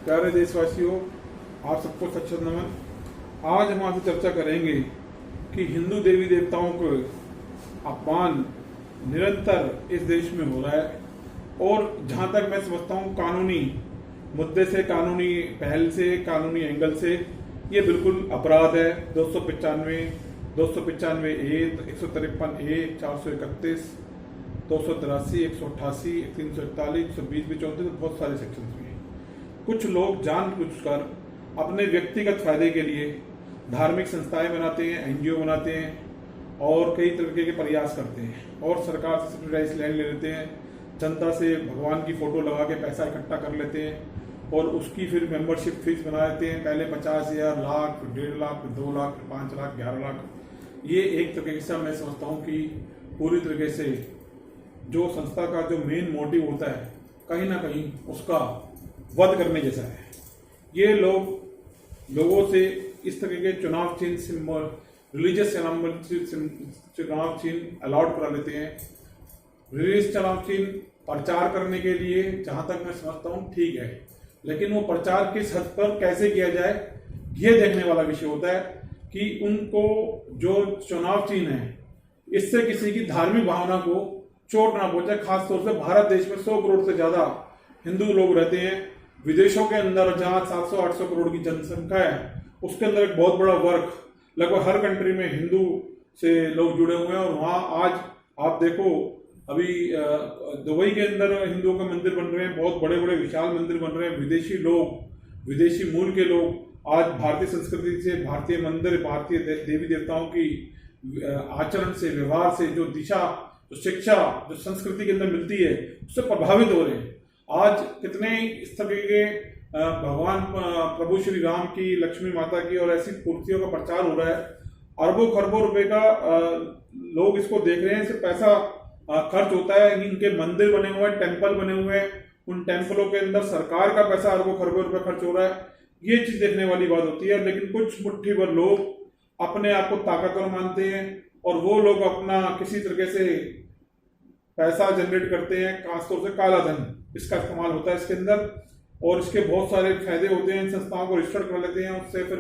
प्यारे देशवासियों, आप सबको सत नमन। आज हम आपसे चर्चा करेंगे कि हिंदू देवी देवताओं को अपमान निरंतर इस देश में हो रहा है और जहां तक मैं समझता हूं कानूनी मुद्दे से, कानूनी पहल से, कानूनी एंगल से ये बिल्कुल अपराध है। 295 ए, 153 ए, 431, 283, 188, 341, 120 भी 34, बहुत सारे सेक्शन भी हैं। कुछ लोग जानबूझकर अपने व्यक्तिगत फायदे के लिए धार्मिक संस्थाएं बनाते हैं, एनजीओ बनाते हैं और कई तरीके के प्रयास करते हैं और सरकार से सब्सिडाइज लैंड ले लेते हैं, जनता से भगवान की फोटो लगा के पैसा इकट्ठा कर लेते हैं और उसकी फिर मेंबरशिप फीस बना देते हैं। पहले 50,000, लाख, 1.5 लाख, 2 लाख, 5 लाख, 11 लाख। ये एक तरीके से मैं समझता हूँ कि पूरी तरीके से जो संस्था का जो मेन मोटिव होता है कहीं ना कहीं उसका वध करने जैसा है। ये लोगों से इस तरह के चुनाव चिन्ह, रिलीजियस चुनाव चिन्ह अलाउड करा लेते हैं। रिलीजियस चुनाव चिन्ह प्रचार करने के लिए जहां तक मैं समझता हूं ठीक है, लेकिन वो प्रचार किस हद पर कैसे किया जाए ये देखने वाला विषय होता है कि उनको जो चुनाव चिन्ह है इससे किसी की धार्मिक भावना को चोट ना पहुंचे। खासतौर से भारत देश में 100 करोड़ से ज्यादा हिंदू लोग रहते हैं। विदेशों के अंदर जहां 700-800 करोड़ की जनसंख्या है उसके अंदर एक बहुत बड़ा वर्ग, लगभग हर कंट्री में हिंदू से लोग जुड़े हुए हैं और वहां आज आप देखो अभी दुबई के अंदर हिंदुओं के मंदिर बन रहे हैं, बहुत बड़े बड़े विशाल मंदिर बन रहे हैं। विदेशी लोग, विदेशी मूल के लोग आज भारतीय संस्कृति से, भारतीय मंदिर, भारतीय देवी देवताओं की आचरण से, व्यवहार से, जो दिशा, जो शिक्षा, जो संस्कृति के अंदर मिलती है उससे प्रभावित हो रहे हैं। आज कितने इस तरह के भगवान प्रभु श्री राम की, लक्ष्मी माता की और ऐसी मूर्तियों का प्रचार हो रहा है। अरबों खरबों रुपए का लोग इसको देख रहे हैं, इससे पैसा खर्च होता है। इनके मंदिर बने हुए हैं, टेम्पल बने हुए हैं, उन टेम्पलों के अंदर सरकार का पैसा अरबों खरबों रुपए खर्च हो रहा है। ये चीज देखने वाली बात होती है। लेकिन कुछ मुट्ठी भर लोग अपने आप को ताकतवर मानते हैं और वो लोग अपना किसी तरीके से पैसा जनरेट करते हैं, खासतौर से काला धन इसका इस्तेमाल होता है इसके अंदर और इसके बहुत सारे फायदे होते हैं। इन संस्थाओं को रजिस्टर कर लेते हैं, उससे फिर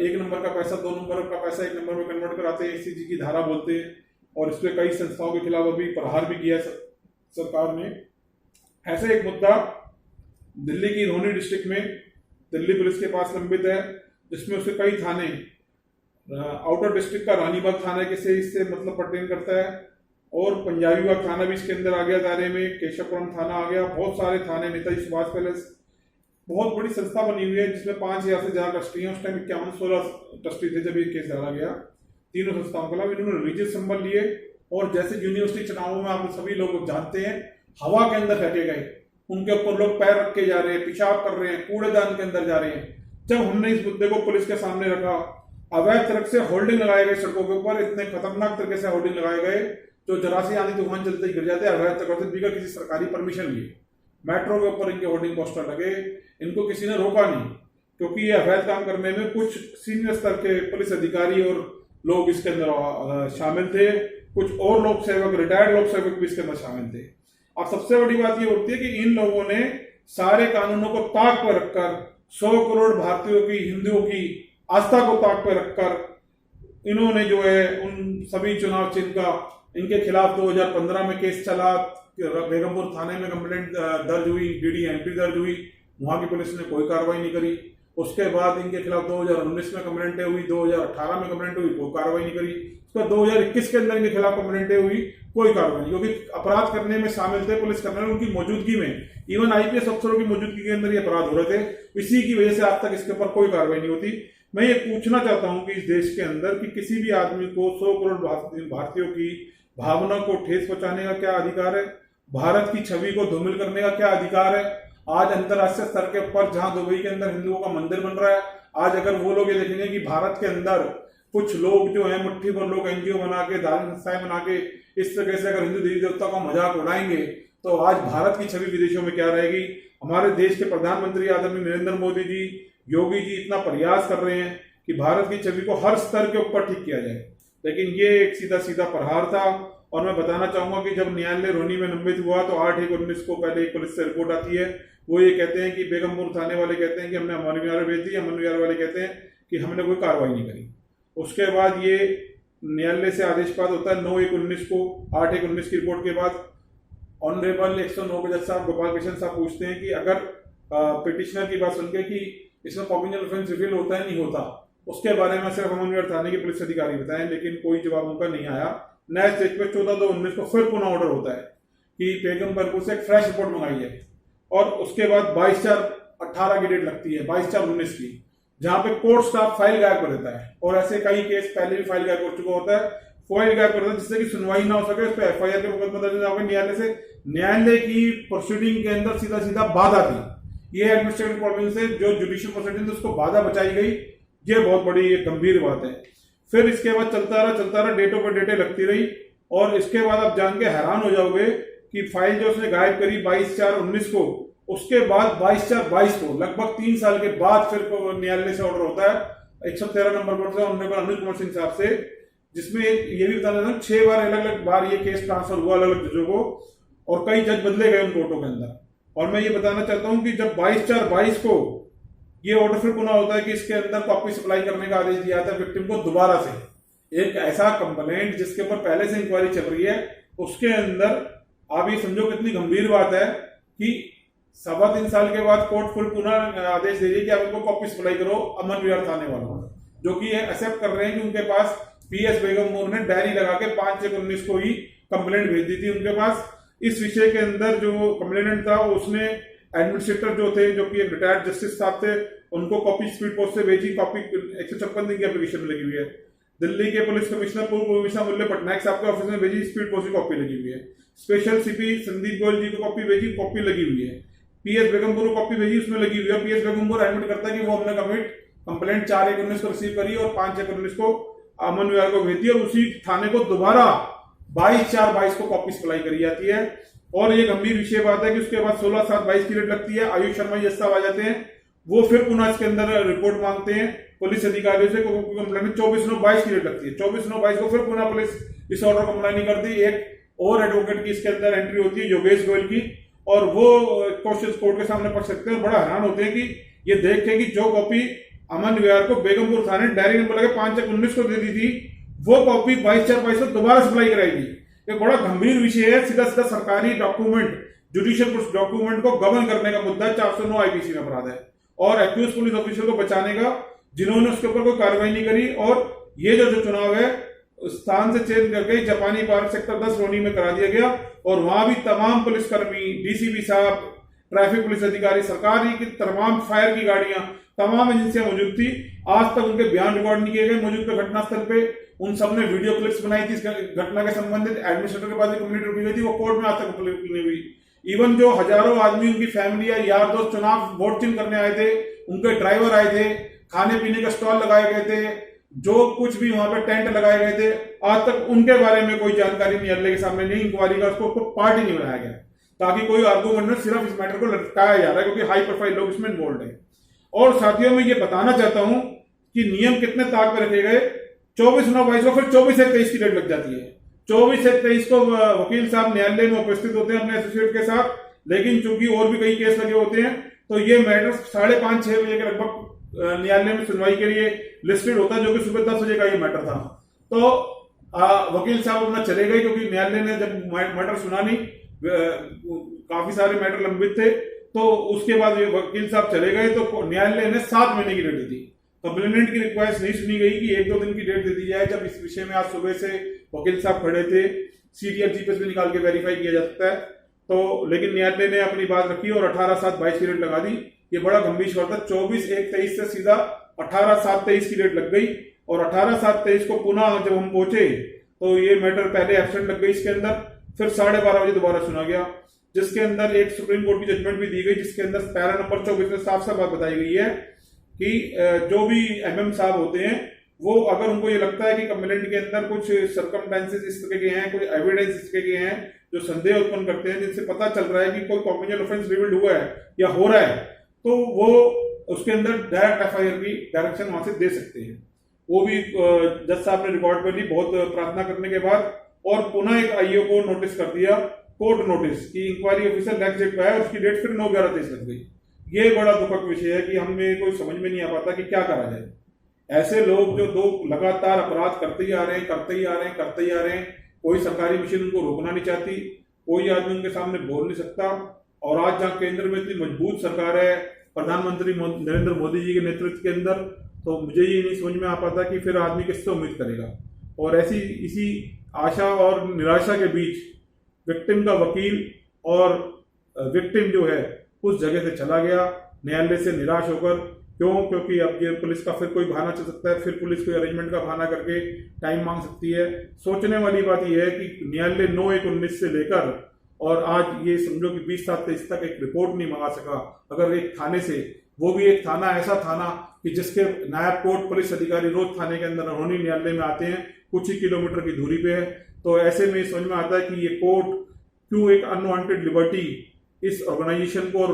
1 नंबर का पैसा 2 नंबर का पैसा 1 नंबर में कन्वर्ट कराते हैं, ICC की धारा बोलते हैं और इस पर कई संस्थाओं के खिलाफ अभी प्रहार भी किया सरकार ने। ऐसे एक मुद्दा दिल्ली की रोहनी डिस्ट्रिक्ट में दिल्ली पुलिस के पास लंबित है, जिसमें उसके कई थाने, आउटर डिस्ट्रिक्ट का रानीबाग थाना के से इससे मतलब पर्टेन करता है और पंजाबी बाग थाना भी इसके अंदर आ गया दायरे में, केशवपुरम थाना आ गया, बहुत सारे थाने, नेताजी सुभाष पैलेस, बहुत बड़ी संस्था बनी हुई है जिसमें 5,000 से ज्यादा ट्रस्टी हैं। उस टाइम 51-16 ट्रस्टी थे जब ये केस डाला गया। तीनों संस्थाओं के खिलाफ इन्होंने रिलीजियस सिंबल लिए और जैसे यूनिवर्सिटी चुनावों में आप सभी लोग जानते हैं हवा के अंदर फेंके गए, उनके ऊपर लोग पैर रख के जा रहे हैं, पेशाब कर रहे हैं, कूड़ेदान के अंदर जा रहे हैं। जब हमने इस मुद्दे को पुलिस के सामने रखा, अवैध तरह से होल्डिंग लगाए गए सड़कों के ऊपर, इतने खतरनाक तरीके से होल्डिंग लगाए गए जो जरा सी आंधी तूफान चलते ही गिर जाते हैं, अवैध तरह से बिना किसी सरकारी परमिशन लिए। मेट्रो के ऊपर इनके होर्डिंग पोस्टर लगे, इनको किसी ने रोका नहीं क्योंकि ये अवैध काम करने में कुछ सीनियर स्तर के पुलिस अधिकारी और लोग इसके अंदर शामिल थे, कुछ और लोक सेवक, रिटायर्ड लोक सेवक भी इसके अंदर शामिल थे। अब सबसे बड़ी बात ये होती है कि इन लोगों ने सारे कानूनों को ताक पर रखकर 100 करोड़ भारतीयों की, हिंदुओं की आस्था को ताक पर रखकर इन्होंने जो है उन सभी चुनाव चिन्ह का, इनके खिलाफ 2015 में केस चला, बेगमपुर थाने में कंप्लेंट दर्ज हुई, DD एंट्री दर्ज हुई, वहां की पुलिस ने कोई कार्रवाई नहीं करी। उसके बाद इनके खिलाफ 2019 में कंप्लेंटें हुई, 2018 में कंप्लेंट हुई, कोई कार्रवाई नहीं करी। उसके बाद 2021 के अंदर इनके खिलाफ कंप्लेंटें हुई, कोई कार्रवाई नहीं, क्योंकि अपराध करने में शामिल थे पुलिस कर्मी, उनकी मौजूदगी में, इवन IPS अफसरों की मौजूदगी के अंदर ये अपराध हो रहे थे। इसी की वजह से आज तक इसके ऊपर कोई कार्रवाई नहीं होती। मैं ये पूछना चाहता हूं कि इस देश के अंदर कि किसी भी आदमी को 100 करोड़ भारतीयों की भावना को ठेस पहुंचाने का क्या अधिकार है? भारत की छवि को धूमिल करने का क्या अधिकार है? आज अंतरराष्ट्रीय स्तर के ऊपर जहां दुबई के अंदर हिंदुओं का मंदिर बन रहा है, आज अगर वो लोग ये देखेंगे कि भारत के अंदर कुछ लोग जो है, मुट्ठी भर लोग NGO बना के, धार्मिक संस्थाएं बना के इस तरह से अगर हिंदू देवी देवता का मजाक उड़ाएंगे तो आज भारत की छवि विदेशों में क्या रहेगी? हमारे देश के प्रधानमंत्री आदरणीय नरेंद्र मोदी जी, योगी जी इतना प्रयास कर रहे हैं कि भारत की छवि को हर स्तर के ऊपर ठीक किया जाए, लेकिन ये एक सीधा सीधा प्रहार था। और मैं बताना चाहूंगा कि जब न्यायालय रोहनी में लंबित हुआ तो 8/1/19 को पहले एक पुलिस से रिपोर्ट आती है, वो ये कहते हैं कि बेगमपुर थाने वाले कहते हैं कि हमने अमन विहार भेज दी, अमन विहार वाले कहते हैं कि हमने कोई कार्रवाई नहीं करी। उसके बाद ये न्यायालय से आदेश पास होता है 9/1/19 को। 8/1/19 की रिपोर्ट के बाद ऑनरेबल 109 के जज साहब गोपाल कृष्ण साहब पूछते हैं कि अगर पिटिशनर की बात सुनकर कि इसमें कॉग्निजेंट ऑफेंस रिवील होता है नहीं होता, उसके बारे में सिर्फ अमन विहार थाने के पुलिस अधिकारी बताएं, लेकिन कोई जवाब उनका नहीं आया। नेक्स्ट स्टेज पे 14/2/19 को फिर पुनः ऑर्डर होता है कि बेगमपुर से एक फ्रेश रिपोर्ट मंगाई है, और उसके बाद 22/4/18 की डेट लगती है, 22/4/19 की, जहां पे कोर्ट स्टाफ फाइल गायब कर देता है। और ऐसे कई केस पहले भी फाइल गायब कर चुका होता है, फाइल गायब कर देता है जिससे कि सुनवाई ना हो सके, उस पर एफआईआर के मुकदमा दर्ज होगा न्यायालय से। न्यायालय की प्रोसीडिंग के अंदर सीधा सीधा बाधा थी। ये एडमिनिस्ट्रेटिव प्रोविंस से जो जुडिशियल प्रोसीडिंग उसको बाधा बचाई गई, ये बहुत बड़ी एक गंभीर बात है। फिर इसके बाद चलता रहा, डेटों पर डेटें लगती रही, और इसके बाद आप जान के हैरान हो जाओगे कि फाइल जो उसने गायब करी 22/4/19 को, उसके बाद 22/4/22 को, लगभग 3 साल के बाद फिर न्यायालय से ऑर्डर होता है 113 नंबर कोर्ट से ऑनरेबल अनुज कुमार सिंह साहब से, जिसमें ये भी बताना चाहता हूं 6 बार अलग अलग बार ये केस ट्रांसफर हुआ अलग अलग जजों को, और कई जज बदले गए उन कोर्टों के अंदर। और मैं ये बताना चाहता हूं कि जब 22/4/22 को ये ऑर्डर फिर पुनः होता है कि इसके अंदर कॉपी सप्लाई करने का आदेश दिया था विक्टिम को दोबारा से। एक ऐसा कंप्लेंट जिसके ऊपर पहले से इंक्वायरी चल रही है, उसके अंदर आप ये समझो कितनी गंभीर बात है कि 3.25 साल के बाद कोर्ट फिर पुनः आदेश दे दी कि आप इनको कॉपी सप्लाई करो अमन विहार थाने वालों, जो कि ये एक्सेप्ट कर रहे हैं कि उनके पास पीएस बेगमपुर ने डायरी लगा के 5/19 को ही कंप्लेंट भेज दी थी उनके पास। इस विषय के अंदर जो कंप्लेनेंट था उसने एडमिनिस्ट्रेटर जो थे, जो कि एक रिटायर्ड जस्टिस साहब थे, उनको कॉपी स्पीड पोस्ट से भेजी। कॉपी 156 दिन की एप्लीकेशन में लगी हुई है। दिल्ली के पुलिस कमिश्नर पूर्व कमिश्नर मूल्य पटनायक साहब के ऑफिस में भेजी, स्पीड पोस्ट की कॉपी लगी हुई है। स्पेशल सीपी संदीप गोयल जी को कॉपी भेजी, कॉपी लगी हुई है। पीएस बेगमपुर को कॉपी भेजी, उसमें लगी हुई है। पीएस बेगमपुर एडमिट करता है कि वो हमने कंप्लेंट 4/19 को रिसीव करी और 5/19 को अमन विहार को भेज दी, और उसी थाने को दोबारा 22/4/22 को कॉपी सप्लाई करी जाती है। और ये गंभीर विषय बात है कि उसके बाद 16/7/22 की डेट लगती है। आयुष शर्मा जी साहब आ जाते हैं, वो फिर पुनः इसके अंदर रिपोर्ट मांगते हैं पुलिस अधिकारियों से। कंप्लेंट 24/9/22 की डेट लगती है। 24/9/22 को फिर पुनः पुलिस इस ऑर्डर को कंप्लाई नहीं करती। एक और एडवोकेट की इसके अंदर एंट्री होती है, योगेश गोयल की, और वो क्वेश्चन कोर्ट के सामने पढ़ सकते हैं और बड़ा हैरान होते हैं कि ये देख के कि जो कॉपी अमन विहार को बेगमपुर थाने डायरी नंबर लगे 5/19 को दे दी थी, वो कॉपी 22/4/22 को दोबारा सप्लाई कराएगी। एक बड़ा गंभीर विषय है। सीधा सीधा सरकारी डॉक्यूमेंट, जुडिशियल डॉक्यूमेंट को गवर्न करने का मुद्दा 409 आईपीसी में अपराध है, और एक्यूज पुलिस ऑफिसर को बचाने का, जिन्होंने उसके ऊपर कोई कार्रवाई नहीं करी। और ये जो चुनाव है स्थान से चेंज करके जापानी पार्क सेक्टर 10 रोनी में करा दिया गया, और वहां भी तमाम पुलिसकर्मी, डीसीपी साहब, ट्रैफिक पुलिस अधिकारी, सरकारी की तमाम फायर की गाड़ियां, तमाम एजेंसियां मौजूद थी। आज तक उनके बयान रिकॉर्ड नहीं किए गए मौजूद थे घटनास्थल पे। उन सब ने वीडियो क्लिप्स बनाई थी इस घटना के संबंधित। एडमिनिस्ट्रेटर के पास भी कंप्लेंट रखी गई थी, वो कोर्ट में आज तक कंप्लेंट नहीं हुई। इवन जो हजारों आदमी, उनकी फैमिली या यार दोस्त चुनाव वोट चिन्ह करने आए थे, उनके ड्राइवर आए थे, खाने पीने का स्टॉल लगाए गए थे, जो कुछ भी वहां पे टेंट लगाए गए थे, आज तक उनके बारे में कोई जानकारी न्यायालय के सामने नहीं। इंक्वायरी का उसको पार्ट ही नहीं बनाया गया, ताकि कोई आर्गूमेंट में सिर्फ इस मैटर को लटकाया जा रहा है, क्योंकि हाई प्रोफाइल लोग इसमें इन्वॉल्व है। और साथियों, में ये बताना चाहता हूं कि नियम कितने ताक पर रखे गए। 24/9/22 को फिर 24/1/23 की डेट लग जाती है। 24/1/23 को वकील साहब न्यायालय में उपस्थित होते हैं अपने एसोसिएट के साथ, लेकिन चूंकि और भी कई केस लगे होते हैं, तो ये मैटर 5:30-6 बजे के लगभग न्यायालय में सुनवाई के लिए लिस्टेड होता है, जो कि सुबह 10 बजे का ये मैटर था। तो वकील साहब अपना चले गए, क्योंकि न्यायालय ने जब मैटर सुना नहीं, काफी सारे मैटर लंबित थे, तो उसके बाद वकील साहब चले गए, तो न्यायालय ने 7 महीने की डेट दी थी। कंप्लेनेंट की रिक्वेस्ट नहीं सुनी गई कि 1-2 दिन की डेट दे दी जाए, जब इस विषय में आज सुबह से वकील साहब खड़े थे। सीरियल जीपीएस भी निकाल के वेरीफाई किया जा सकता है। तो लेकिन न्यायालय ने अपनी बात रखी और 18/7/22 की डेट लगा दी। ये बड़ा गंभीर बात है। 24/1/23 से सीधा 18/7/23 की डेट लग गई, और 18/7/23 को पुनः जब हम पहुंचे तो ये मैटर पहले एब्सेंट लग गई इसके अंदर, फिर 12:30 बजे दोबारा सुना गया, जिसके अंदर एक सुप्रीम कोर्ट की जजमेंट भी दी गई, जिसके अंदर पैरा नंबर 24 में साफ साफ बात बताई गई है कि जो भी एमएम साहब होते हैं, वो अगर उनको ये लगता है कि कंप्लेंट के अंदर कुछ सर्कमस्टेंसेस इस तरह के हैं, कुछ एविडेंस इस तरह के हैं जो संदेह उत्पन्न करते हैं, जिनसे पता चल रहा है कि कोई कॉग्निजेंट ऑफेंस रिवील्ड हुआ है या हो रहा है, तो वो उसके अंदर डायरेक्ट एफआईआर की डायरेक्शन वहां से दे सकते हैं। वो भी जज साहब ने रिकॉर्ड कर ली बहुत प्रार्थना करने के बाद, और पुनः एक आईओ को नोटिस कर दिया। कोर्ट नोटिस कि इंक्वायरी ऑफिसर नेक्स्ट डेट पे आया, उसकी डेट फिर 9/11/23 लग गई। ये बड़ा दुखद विषय है कि हमें कोई समझ में नहीं आ पाता कि क्या करा जाए। ऐसे लोग जो दो लगातार अपराध करते ही आ रहे हैं, कोई सरकारी मशीन उनको रोकना नहीं चाहती, कोई आदमी उनके सामने बोल नहीं सकता। और आज जहाँ केंद्र में इतनी मजबूत सरकार है प्रधानमंत्री नरेंद्र मोदी जी के नेतृत्व के अंदर, तो मुझे ये नहीं समझ में आ पाता कि फिर आदमी किससे उम्मीद करेगा। और इसी आशा और निराशा के बीच विक्टिम का वकील और विक्टिम जो है उस जगह से चला गया न्यायालय से निराश होकर। क्योंकि अब ये पुलिस का फिर कोई बहाना चल सकता है, फिर पुलिस कोई अरेंजमेंट का बहाना करके टाइम मांग सकती है। सोचने वाली बात यह है कि न्यायालय 9/1/19 से लेकर और आज ये समझो कि 20/7/23 तक एक रिपोर्ट नहीं मंगा सका। अगर एक थाने से, वो भी एक थाना ऐसा थाना कि जिसके नायब कोर्ट पुलिस अधिकारी रोज थाने के अंदर रोहिणी न्यायालय में आते हैं, कुछ ही किलोमीटर की दूरी पे है, तो ऐसे में समझ में आता है कि ये कोर्ट क्यों एक अनवांटेड लिबर्टी इस ऑर्गेनाइजेशन को और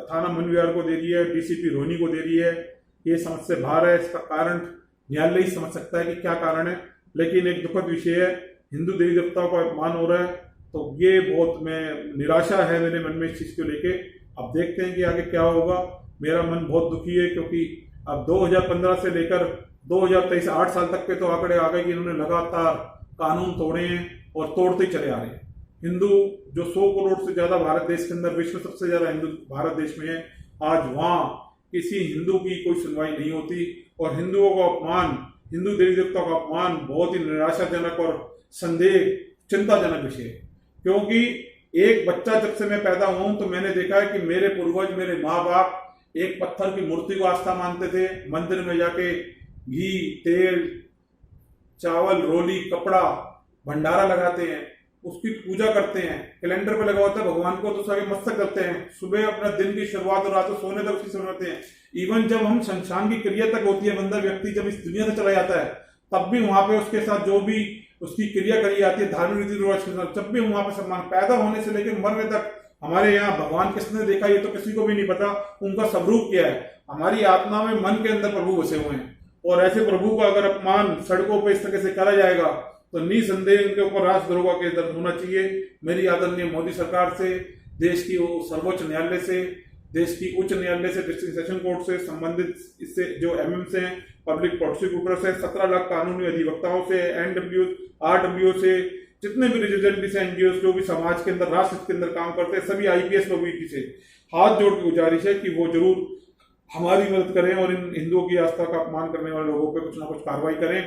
थाना मन विहार को दे रही है, डीसीपी रोहिणी को दे रही है। ये समझ से बाहर है। इसका कारण न्यायालय ही समझ सकता है कि क्या कारण है। लेकिन एक दुखद विषय है, हिंदू देवी देवताओं का अपमान हो रहा है, तो ये बहुत निराशा है मेरे मन में इस चीज को लेके। अब देखते हैं कि आगे क्या होगा। मेरा मन बहुत दुखी है क्योंकि अब 2015 से लेकर 2023 8 साल तक के तो आंकड़े आ गए कि इन्होंने लगातार कानून तोड़े हैं और तोड़ते ही चले आ रहे हैं। हिंदू जो 100 करोड़ से ज्यादा भारत देश के अंदर, विश्व सबसे ज्यादा हिंदू भारत देश में है, आज वहां किसी हिंदू की कोई सुनवाई नहीं होती। और हिंदुओं का अपमान, हिंदू देवी देवताओं का अपमान बहुत ही निराशाजनक और संदेह चिंताजनक विषय है। क्योंकि एक बच्चा जब से मैं पैदा हुआ हूं तो मैंने देखा है कि मेरे पूर्वज, मेरे माँ बाप एक पत्थर की मूर्ति को आस्था मानते थे, मंदिर में जाके घी, तेल, चावल, रोली, कपड़ा, भंडारा लगाते हैं, उसकी पूजा करते हैं, कैलेंडर पे लगा होता है भगवान को तो उसके मस्तक करते हैं, सुबह अपना दिन की शुरुआत और रात को सोने तक उसकी सुनाते हैं। इवन जब हम शमशान की क्रिया तक होती है, बंदा व्यक्ति जब इस दुनिया से चला जाता है, तब भी वहां पे उसके साथ जो भी उसकी क्रिया करी जाती है धार्मिक रीति रिवाज के साथ, जब भी वहां पे सम्मान, पैदा होने से लेकर मरने तक। हमारे यहाँ भगवान किसने देखा ये तो किसी को भी नहीं पता, उनका स्वरूप क्या है। हमारी आत्मा में, मन के अंदर प्रभु बसे हुए हैं, और ऐसे प्रभु का अगर अपमान सड़कों पर इस तरह से करा जाएगा तो निसंदेह इनके ऊपर राजद्रोह का दर्ज होना चाहिए। मेरी आदरणीय मोदी सरकार से, देश की सर्वोच्च न्यायालय से, देश की उच्च न्यायालय से, डिस्ट्रिक्ट सेशन कोर्ट से, संबंधित इससे जो एमएम से, पब्लिक प्रोसिक्यूटर से, 17 लाख कानूनी अधिवक्ताओं से, एनडब्ल्यू, आरडब्ल्यू से, जितने भी रिप्रेजेंटेटिव एनजीओ जो भी समाज के अंदर, राष्ट्र के अंदर काम करते हैं, सभी आईपीएस लोगों से हाथ जोड़ के गुजारिश है कि वो जरूर हमारी मदद करें और इन हिंदुओं की आस्था का अपमान करने वाले लोगों पर कुछ ना कुछ कार्रवाई करें,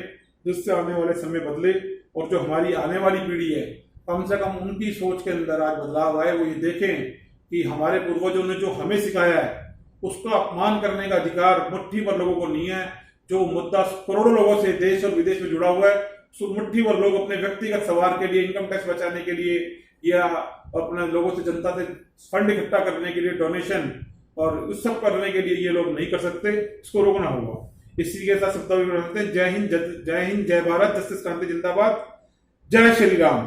जिससे आने वाले समय बदले और जो हमारी आने वाली पीढ़ी है कम से कम उनकी सोच के अंदर आज बदलाव आए। वो ये देखें कि हमारे पूर्वजों ने जो हमें सिखाया है उसका अपमान करने का अधिकार मुट्ठी भर लोगों को नहीं है। जो मुद्दा करोड़ों लोगों से देश और विदेश में जुड़ा हुआ है, मुट्ठी भर लोग अपने व्यक्तिगत सवार के लिए, इनकम टैक्स बचाने के लिए या अपने लोगों से, जनता से फंड इकट्ठा करने के लिए, डोनेशन और उस सब करने के लिए ये लोग नहीं कर सकते। इसको रोकना होगा। इसी के साथ शब्दावली बनाते हैं। जय हिंद, जय भारत, जस्टिस क्रांति जिंदाबाद, जय श्री राम।